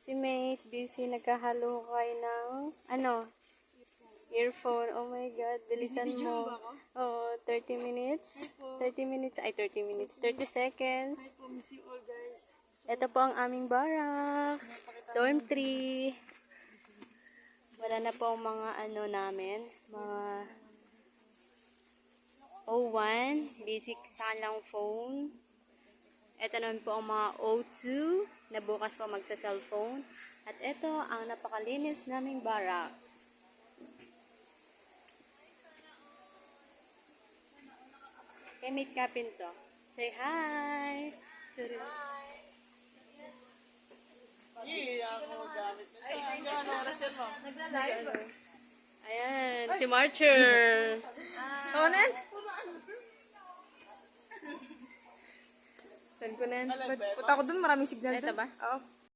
Si Mate, busy nagkahalukay ng, earphone. Oh my God, bilisan mo. Oh, 30 minutes. 30 minutes, 30 seconds. Hi po, miss you all guys. Ito po ang aming barracks. Dorm 3. Wala na po ang mga namin. Mga O1. Basic sa lang phone. Ito naman po ang mga O2 na bukas po magsa-cellphone. At ito ang napakalinis naming barracks. Kay Mate Capin to. Say hi! Hi! Ako gamit na siya. Ano oras yan mo? Nagla-live. Ayan, si Marcher. Ano na yan? Saan ko na yan? Punta ako dun, maraming signal Ito dun. ba? Oo.